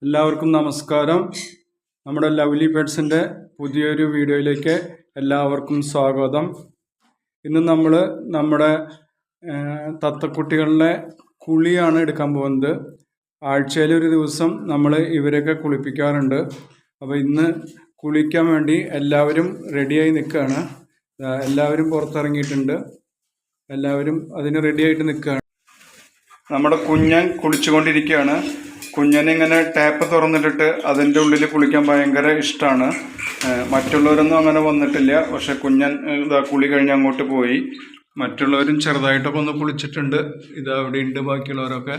എല്ലാവർക്കും നമസ്കാരം. നമ്മുടെ ലവ്ലി പെറ്റ്സിൻ്റെ പുതിയൊരു വീഡിയോയിലേക്ക് എല്ലാവർക്കും സ്വാഗതം. ഇന്ന് നമ്മൾ നമ്മുടെ തത്തക്കുട്ടികളുടെ കുളിയാണ് എടുക്കാൻ പോകുന്നത്. ആഴ്ചയിലൊരു ദിവസം നമ്മൾ ഇവരെയൊക്കെ കുളിപ്പിക്കാറുണ്ട്. അപ്പോൾ ഇന്ന് കുളിക്കാൻ വേണ്ടി എല്ലാവരും റെഡിയായി നിൽക്കുകയാണ്. എല്ലാവരും പുറത്തിറങ്ങിയിട്ടുണ്ട്. എല്ലാവരും അതിന് റെഡിയായിട്ട് നിൽക്കുകയാണ്. നമ്മുടെ കുഞ്ഞൻ കുളിച്ചുകൊണ്ടിരിക്കുകയാണ്. കുഞ്ഞനിങ്ങനെ ടാപ്പ് തുറന്നിട്ടിട്ട് അതിൻ്റെ ഉള്ളിൽ കുളിക്കാൻ ഭയങ്കര ഇഷ്ടമാണ്. മറ്റുള്ളവരൊന്നും അങ്ങനെ വന്നിട്ടില്ല. പക്ഷെ കുഞ്ഞൻ ഇതാ കുളി കഴിഞ്ഞ് അങ്ങോട്ട് പോയി. മറ്റുള്ളവരും ചെറുതായിട്ടൊക്കെ ഒന്ന് കുളിച്ചിട്ടുണ്ട്. ഇതാ ഇവിടെ ഉണ്ട് ബാക്കിയുള്ളവരൊക്കെ.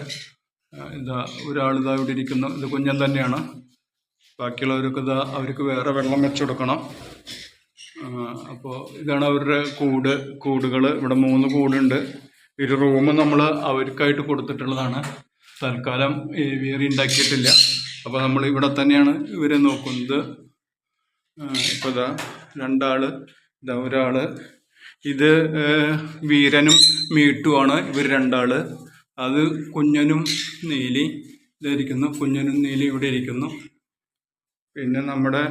ഇതാ ഒരാളിതാ ഇവിടെ ഇരിക്കുന്നു. ഇത് കുഞ്ഞൻ തന്നെയാണ്. ബാക്കിയുള്ളവരൊക്കെ ഇതാ അവർക്ക് വേറെ വെള്ളം വെച്ച് കൊടുക്കണം. അപ്പോൾ ഇതാണ് അവരുടെ കൂടുകൾ. ഇവിടെ 3 കൂടുണ്ട്. ഒരു റൂം നമ്മൾ അവർക്കായിട്ട് കൊടുത്തിട്ടുള്ളതാണ്. തൽക്കാലം ഏവിയറി ഉണ്ടാക്കിയിട്ടില്ല. അപ്പോൾ നമ്മൾ ഇവിടെ തന്നെയാണ് ഇവരെ നോക്കുന്നത്. ഇപ്പോൾ ഇതാ 2 ആൾ, ഇതാ ഒരാൾ. ഇത് വീരനും മീട്ടുമാണ്. ഇവർ 2 ആൾ. അത് കുഞ്ഞനും നീലി ഇതായിരിക്കുന്നു. കുഞ്ഞനും നീലി ഇവിടെ ഇരിക്കുന്നു. പിന്നെ നമ്മുടെ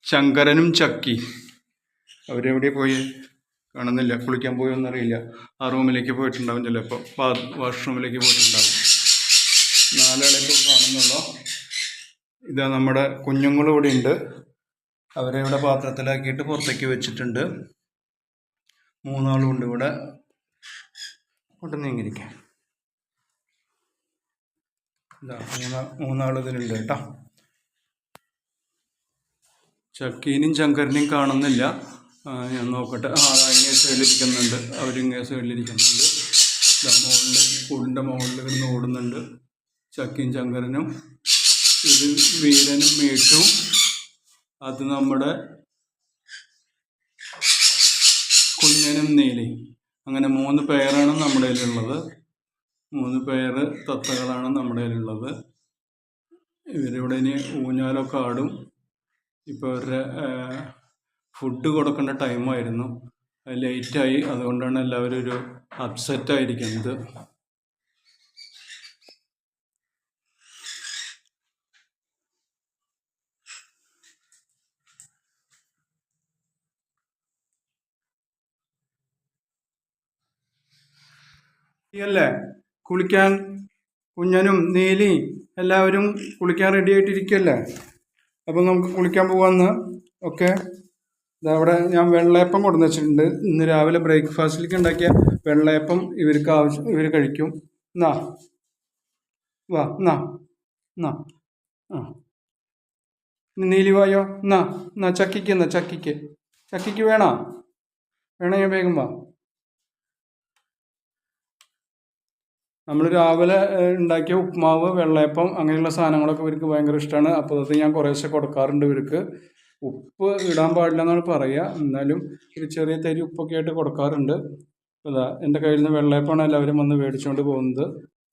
ശങ്കരനും ചക്കി അവരെവിടെ പോയി കാണുന്നില്ല. കുളിക്കാൻ പോയൊന്നറിയില്ല. ആ റൂമിലേക്ക് പോയിട്ടുണ്ടാവും. ചിലപ്പോൾ വാഷ്റൂമിലേക്ക് പോയിട്ടുണ്ടാവും. 4 ആളെ ഇപ്പോൾ കാണുന്നുള്ളൂ. ഇതാ നമ്മുടെ കുഞ്ഞുങ്ങളും ഇവിടെ ഉണ്ട്. അവരെ ഇവിടെ പാത്രത്തിലാക്കിയിട്ട് പുറത്തേക്ക് വെച്ചിട്ടുണ്ട്. 3 ആളും ഉണ്ട് ഇവിടെ. കൊണ്ട് നീങ്ങിരിക്കാം. ഇതാ 3 ആൾ ഇതിലുണ്ട് കേട്ടോ. ചക്കീനും ശങ്കരനെയും കാണുന്നില്ല. ഞാൻ നോക്കട്ടെ. ഇങ്ങേ സൈഡിലിരിക്കുന്നുണ്ട്. അവരിങ്ങേ സൈഡിലിരിക്കുന്നുണ്ട്. മുകളിൽ കൂടിൻ്റെ മുകളിൽ കിടന്ന് ഓടുന്നുണ്ട് ചക്കിയും ശങ്കരനും. ഇത് വീരനും മീട്ടും. അത് നമ്മുടെ കുഞ്ഞനും നീലി. അങ്ങനെ 3 പേരാണ് നമ്മുടെ കയ്യിലുള്ളത്. 3 പേര് തത്തകളാണ് നമ്മുടെ കയ്യിലുള്ളത്. ഇവരിവിടെ ഇനി ഊഞ്ഞാലൊക്കെ ആടും. ഇപ്പോൾ അവരുടെ ഫുഡ് കൊടുക്കേണ്ട ടൈമായിരുന്നു. ലേറ്റായി. അതുകൊണ്ടാണ് എല്ലാവരും ഒരു അപ്സെറ്റായിരിക്കുന്നത്. അല്ലേ കുളിക്കാൻ കുഞ്ഞനും നീലി എല്ലാവരും കുളിക്കാൻ റെഡി ആയിട്ടിരിക്കല്ലേ. അപ്പം നമുക്ക് കുളിക്കാൻ പോവാന്ന്. ഓക്കെ. അവിടെ ഞാൻ വെള്ളയപ്പം കൊണ്ടുവന്ന് വെച്ചിട്ടുണ്ട്. ഇന്ന് രാവിലെ ബ്രേക്ക്ഫാസ്റ്റിലേക്ക് ഉണ്ടാക്കിയ വെള്ളയപ്പം ഇവർ കഴിക്കും. എന്നാ വാ എന്നാ നീലി വായോ. എന്നാ ചക്കിക്ക് വേണോ ഞാൻ വേഗം വാ. നമ്മൾ രാവിലെ ഉണ്ടാക്കിയ ഉപ്മാവ്, വെള്ളയപ്പം അങ്ങനെയുള്ള സാധനങ്ങളൊക്കെ ഇവർക്ക് ഭയങ്കര ഇഷ്ടമാണ്. അപ്പോൾ അത് ഞാൻ കുറേശ്ശെ കൊടുക്കാറുണ്ട്. ഇവർക്ക് ഉപ്പ് ഇടാൻ പാടില്ല എന്നാണ് പറയുക. എന്നാലും ഒരു ചെറിയ തരി ഉപ്പൊക്കെ ആയിട്ട് കൊടുക്കാറുണ്ട്. അതാ എൻ്റെ കയ്യിൽ നിന്ന് വെള്ളയപ്പമാണ് എല്ലാവരും വന്ന് മേടിച്ചുകൊണ്ട് പോകുന്നത്.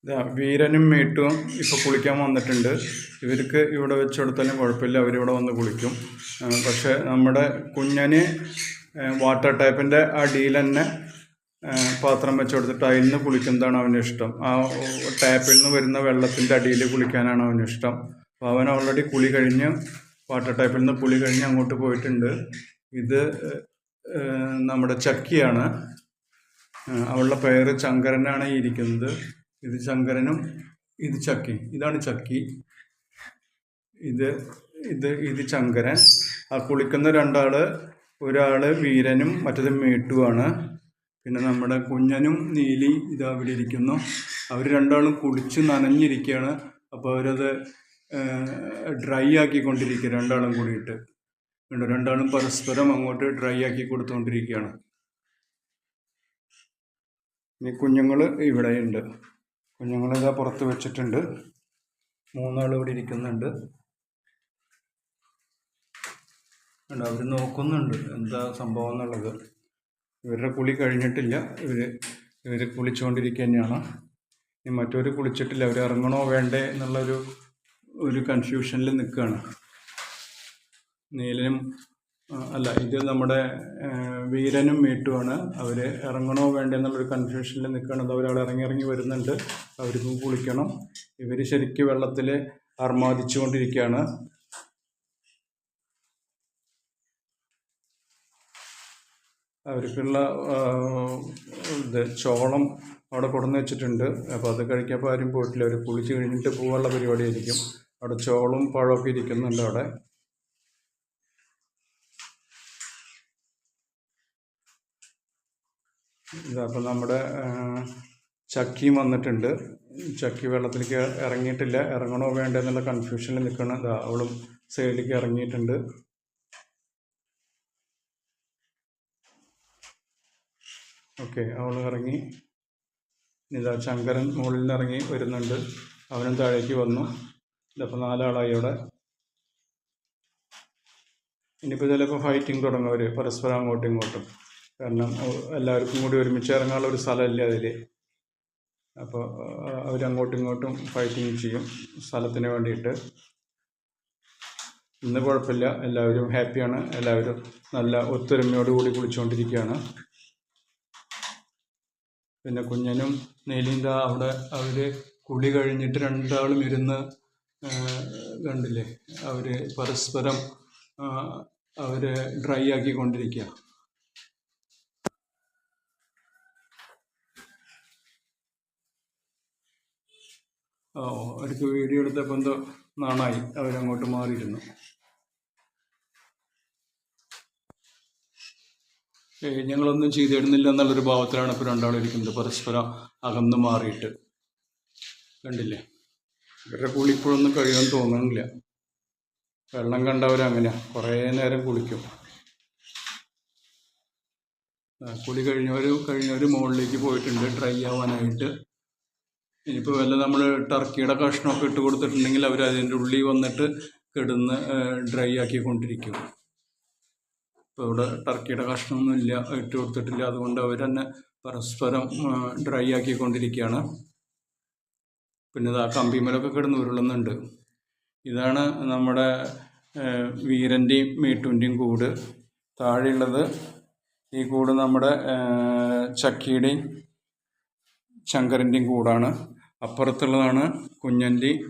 ഇതാ വീരനും മീട്ടും ഇപ്പോൾ കുളിക്കാൻ വന്നിട്ടുണ്ട്. ഇവർക്ക് ഇവിടെ വെച്ച് കൊടുത്താലും കുഴപ്പമില്ല. അവരിവിടെ വന്ന് കുളിക്കും. പക്ഷേ നമ്മുടെ കുഞ്ഞന് വാട്ടർ ടാപ്പിൻ്റെ അടിയിൽ തന്നെ പാത്രം വെച്ച് കൊടുത്തിട്ട് അതിൽ നിന്ന് കുളിക്കുന്നതാണ് അവന് ഇഷ്ടം. ആ ടാപ്പിൽ നിന്ന് വരുന്ന വെള്ളത്തിൻ്റെ അടിയിൽ കുളിക്കാനാണ് അവന് ഇഷ്ടം. അപ്പോൾ അവൻ ഓൾറെഡി കുളി കഴിഞ്ഞ് വാട്ടർ ടാപ്പിൽ നിന്ന് കുളി കഴിഞ്ഞ് അങ്ങോട്ട് പോയിട്ടുണ്ട്. ഇത് നമ്മുടെ ചക്കിയാണ്. അവളുടെ പേര് ശങ്കരനാണ് ഇരിക്കുന്നത്. ഇത് ശങ്കരനും ഇത് ചക്കി. ഇതാണ് ചക്കി. ഇത് ശങ്കരൻ. ആ കുളിക്കുന്ന 2 ആൾ, ഒരാൾ വീരനും മറ്റത് മീട്ടുമാണ്. പിന്നെ നമ്മുടെ കുഞ്ഞനും നീലി ഇതാ അവിടെ ഇരിക്കുന്നു. അവർ 2 ആളും കുളിച്ച് നനഞ്ഞിരിക്കുകയാണ്. അപ്പോൾ അവരത് ഡ്രൈ ആക്കിക്കൊണ്ടിരിക്കുക. 2 ആളും കൂടിയിട്ട് 2 ആളും പരസ്പരം അങ്ങോട്ട് ഡ്രൈ ആക്കി കൊടുത്തുകൊണ്ടിരിക്കുകയാണ്. ഇനി കുഞ്ഞുങ്ങൾ ഇവിടെയുണ്ട്. കുഞ്ഞുങ്ങളിതാ പുറത്ത് വെച്ചിട്ടുണ്ട്. 3 ആൾ ഇവിടെ ഇരിക്കുന്നുണ്ട്. അവർ നോക്കുന്നുണ്ട് എന്താ സംഭവം എന്നുള്ളത്. ഇവരുടെ കുളി കഴിഞ്ഞിട്ടില്ല. ഇവർ കുളിച്ചുകൊണ്ടിരിക്കുക തന്നെയാണ്. ഇനി മറ്റൊരു കുളിച്ചിട്ടില്ല. അവർ ഇറങ്ങണോ വേണ്ടേ എന്നുള്ളൊരു കൺഫ്യൂഷനിൽ നിൽക്കുകയാണ്. നീലനും ഇത് നമ്മുടെ വീരനും മീട്ടുമാണ്. അവർ ഇറങ്ങണോ വേണ്ടേ എന്നുള്ളൊരു കൺഫ്യൂഷനിൽ നിൽക്കുകയാണ്. അത് ഒരാൾ ഇറങ്ങി വരുന്നുണ്ട്. അവർക്കും കുളിക്കണം. ഇവർ ശരിക്കും വെള്ളത്തിൽ അർമാദിച്ചു കൊണ്ടിരിക്കുകയാണ്. അവർക്കുള്ള ഇത് ചോളം അവിടെ കൊണ്ടുവന്ന് വെച്ചിട്ടുണ്ട്. അപ്പോൾ അത് കഴിക്കാപ്പോൾ ആരും പോയിട്ടില്ല. അവർ കുളിച്ച് കഴിഞ്ഞിട്ട് പോകാനുള്ള പരിപാടിയായിരിക്കും. അവിടെ ചോളും പഴമൊക്കെ ഇരിക്കുന്നുണ്ട് അവിടെ. ഇതപ്പോൾ നമ്മുടെ ചക്കിയും വന്നിട്ടുണ്ട്. ചക്കി വെള്ളത്തിലേക്ക് ഇറങ്ങിയിട്ടില്ല. ഇറങ്ങണോ വേണ്ടോ എന്നുള്ള കൺഫ്യൂഷനിൽ നിൽക്കണം. ഇതാ അവളും സൈഡിലേക്ക് ഇറങ്ങിയിട്ടുണ്ട്. ഓക്കെ, അവൾ ഇറങ്ങി. ഇതാ ശങ്കരൻ മുകളിൽ നിന്ന് ഇറങ്ങി വരുന്നുണ്ട്. അവനും താഴേക്ക് വന്നു. ഇതപ്പോൾ 4 ആളായി അവിടെ. ഇനിയിപ്പോൾ ചിലപ്പോൾ ഫൈറ്റിംഗ് തുടങ്ങും അവർ പരസ്പരം അങ്ങോട്ടും ഇങ്ങോട്ടും. കാരണം എല്ലാവർക്കും കൂടി ഒരുമിച്ച് ഇറങ്ങാനുള്ള ഒരു സ്ഥലമില്ല അതിൽ. അപ്പോൾ അവരങ്ങോട്ടും ഇങ്ങോട്ടും ഫൈറ്റിംഗ് ചെയ്യും സ്ഥലത്തിന് വേണ്ടിയിട്ട്. ഇന്ന് കുഴപ്പമില്ല, എല്ലാവരും ഹാപ്പിയാണ്. എല്ലാവരും നല്ല ഒത്തൊരുമയോടുകൂടി കുളിച്ചുകൊണ്ടിരിക്കുകയാണ്. പിന്നെ കുഞ്ഞനും നീലിന്ത അവിടെ അവർ കുളി കഴിഞ്ഞിട്ട് 2 ആളും ഇരുന്ന് കണ്ടില്ലേ, അവർ പരസ്പരം അവർ ഡ്രൈ ആക്കിക്കൊണ്ടിരിക്കുക. അവർക്ക് വീഡിയോ എടുത്തപ്പോൾ എന്തോ നാണായി, അവരങ്ങോട്ട് മാറിയിരുന്നു. ഞങ്ങളൊന്നും ചെയ്തിടുന്നില്ല എന്നുള്ളൊരു ഭാവത്തിലാണ് ഇപ്പോൾ 2 ആളും ഇരിക്കുന്നത്, പരസ്പരം അകന്ന് മാറിയിട്ട്. കണ്ടില്ലേ, ഇവരുടെ കുളി ഇപ്പോഴൊന്നും കഴിയുമെന്ന് തോന്നുന്നില്ല. വെള്ളം കണ്ടവരങ്ങനെയാണ്, കുറേ നേരം കുളിക്കും. കുളി കഴിഞ്ഞവർ മുകളിലേക്ക് പോയിട്ടുണ്ട് ഡ്രൈ ആവാനായിട്ട്. ഇനിയിപ്പോൾ വല്ല നമ്മൾ ടർക്കിയുടെ കഷ്ണമൊക്കെ ഇട്ട് കൊടുത്തിട്ടുണ്ടെങ്കിൽ അവർ അതിൻ്റെ ഉള്ളിൽ വന്നിട്ട് കിടന്ന് ഡ്രൈ ആക്കിക്കൊണ്ടിരിക്കും. ഇപ്പോൾ ഇവിടെ ടർക്കിയുടെ കഷ്ണമൊന്നും ഇല്ല, ഇട്ട് കൊടുത്തിട്ടില്ല. അതുകൊണ്ട് അവർ തന്നെ പരസ്പരം ഡ്രൈ ആക്കിക്കൊണ്ടിരിക്കുകയാണ്. പിന്നെ ആ കമ്പിമേലൊക്കെ കിടന്ന് ഉരുളുന്നുണ്ട്. ഇതാണ് നമ്മുടെ വീരൻ്റെയും മീട്ടുൻ്റെയും കൂട്. താഴെയുള്ളത് ഈ കൂട് നമ്മുടെ ചക്കിയുടെയും ശങ്കരൻ്റെയും കൂടാണ്. അപ്പുറത്തുള്ളതാണ് കുഞ്ഞൻ്റെയും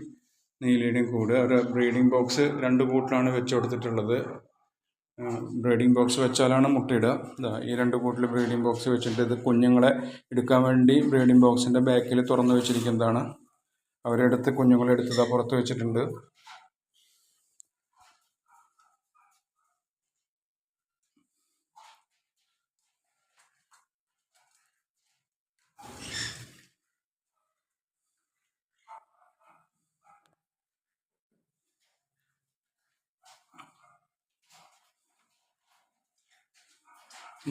നീലയുടെയും കൂട്. അവരുടെ ബ്രീഡിംഗ് ബോക്സ് 2 കൂട്ടിലാണ് വെച്ച് കൊടുത്തിട്ടുള്ളത്. ബ്രീഡിംഗ് ബോക്സ് വെച്ചാലാണ് മുട്ടയിടുക. ഈ 2 കൂട്ടിൽ ബ്രീഡിംഗ് ബോക്സ് വെച്ചിട്ട് ഇത് കുഞ്ഞുങ്ങളെ എടുക്കാൻ വേണ്ടി ബ്രീഡിംഗ് ബോക്സിൻ്റെ ബാക്കിൽ തുറന്ന് വെച്ചിരിക്കുന്നതാണ്. അവരെടുത്ത് കുഞ്ഞുങ്ങളെ എടുത്തത് പുറത്ത് വെച്ചിട്ടുണ്ട്.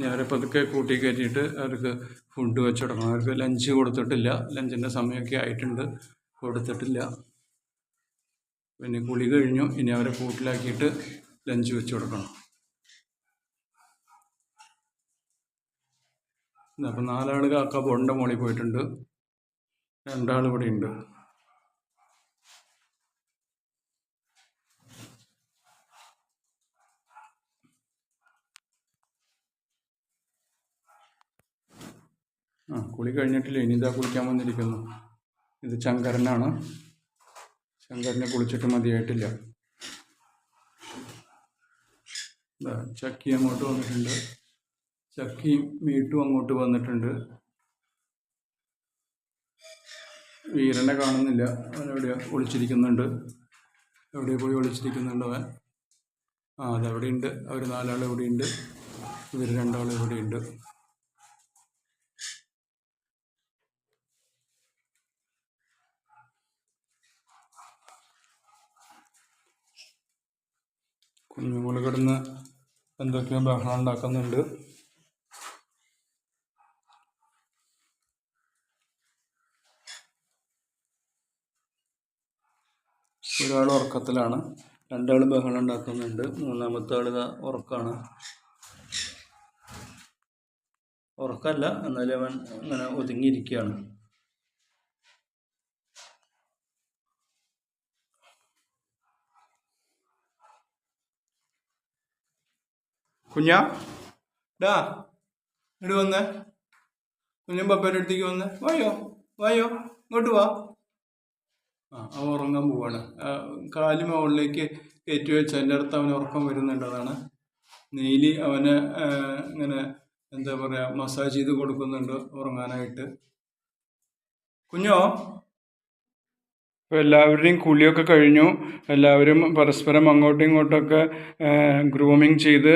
ഞാനിപ്പോൾ അതൊക്കെ കൂട്ടി കയറ്റിയിട്ട് അവർക്ക് ഫുഡ് വെച്ച് കൊടുക്കണം. അവർക്ക് ലഞ്ച് കൊടുത്തിട്ടില്ല, ലഞ്ചിൻ്റെ സമയമൊക്കെ ആയിട്ടുണ്ട്, കൊടുത്തിട്ടില്ല. പിന്നെ കുളി കഴിഞ്ഞു, ഇനി അവരെ കൂട്ടിലാക്കിയിട്ട് ലഞ്ച് വെച്ച് കൊടുക്കണം. അപ്പം 4 ആൾ കാക്ക ബോണ്ട മോളിൽ പോയിട്ടുണ്ട്, 2 ആൾ ഇവിടെ ഉണ്ട്. കുളി കഴിഞ്ഞിട്ടില്ല, ഇനി ഇതാ കുളിക്കാൻ വന്നിരിക്കുന്നു. ഇത് ശങ്കരനാണ്. ശങ്കരനെ കുളിച്ചിട്ട് മതിയായിട്ടില്ല. ചക്കി അങ്ങോട്ട് വന്നിട്ടുണ്ട്, ചക്കി മീട്ടും അങ്ങോട്ട് വന്നിട്ടുണ്ട്. വീരനെ കാണുന്നില്ല, അവനെവിടെയോ ഒളിച്ചിരിക്കുന്നുണ്ട്. എവിടെ പോയി ഒളിച്ചിരിക്കുന്നുണ്ട് അവൻ? അതെവിടെയുണ്ട്. അവർ 4 ആൾ ഇവിടെയുണ്ട്, ഇവർ 2 ആൾ ഇവിടെയുണ്ട്. കുഞ്ഞുങ്ങൾ കിടന്ന് എന്തൊക്കെയോ ബഹളം ഉണ്ടാക്കുന്നുണ്ട്. ഒരാൾ ഉറക്കത്തിലാണ്, 2 ആൾ ബഹളം ഉണ്ടാക്കുന്നുണ്ട്, 3ാമത്തെ ആൾ ഉറക്കമാണ്. ഉറക്കമല്ല, എന്നാലും അവൻ ഇങ്ങനെ ഒതുങ്ങിയിരിക്കുകയാണ്. കുഞ്ഞാ, ഡാ ഇങ്ങോട്ട് വന്നേ, കുഞ്ഞും പപ്പയുടെ അടുത്തേക്ക് വന്നേ. വായോ വായോ ഇങ്ങോട്ട് വാ. അവൻ ഉറങ്ങാൻ പോവാണ്. കാല് മുകളിലേക്ക് കയറ്റി വെച്ച് എൻ്റെ അടുത്ത് അവന് ഉറക്കം വരുന്നുണ്ട്. അതാണ് നീലി അവനെ ഇങ്ങനെ എന്താ പറയുക മസാജ് ചെയ്ത് കൊടുക്കുന്നുണ്ട് ഉറങ്ങാനായിട്ട്. കുഞ്ഞോ, ഇപ്പോൾ എല്ലാവരുടെയും കുളിയൊക്കെ കഴിഞ്ഞു. എല്ലാവരും പരസ്പരം അങ്ങോട്ടും ഇങ്ങോട്ടൊക്കെ ഗ്രൂമിങ് ചെയ്ത്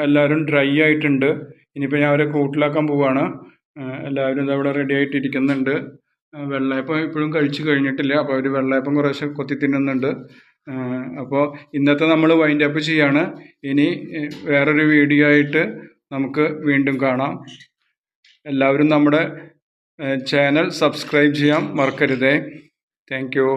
എല്ലാവരും ഡ്രൈ ആയിട്ടുണ്ട്. ഇനിയിപ്പോൾ ഞാൻ അവരെ കൂട്ടിലാക്കാൻ പോവുകയാണ്. എല്ലാവരും ഇതവിടെ റെഡി ആയിട്ടിരിക്കുന്നുണ്ട്. വെള്ളയപ്പം ഇപ്പോഴും കഴിച്ചു കഴിഞ്ഞിട്ടില്ല. അപ്പോൾ അവർ വെള്ളയപ്പം കുറേശ്ശെ കൊത്തി തിന്നുന്നുണ്ട്. അപ്പോൾ ഇന്നത്തെ നമ്മൾ വൈൻഡ് അപ്പ് ചെയ്യാണ്. ഇനി വേറൊരു വീഡിയോ ആയിട്ട് നമുക്ക് വീണ്ടും കാണാം. എല്ലാവരും നമ്മുടെ ചാനൽ സബ്സ്ക്രൈബ് ചെയ്യാൻ മറക്കരുതേ. Thank you.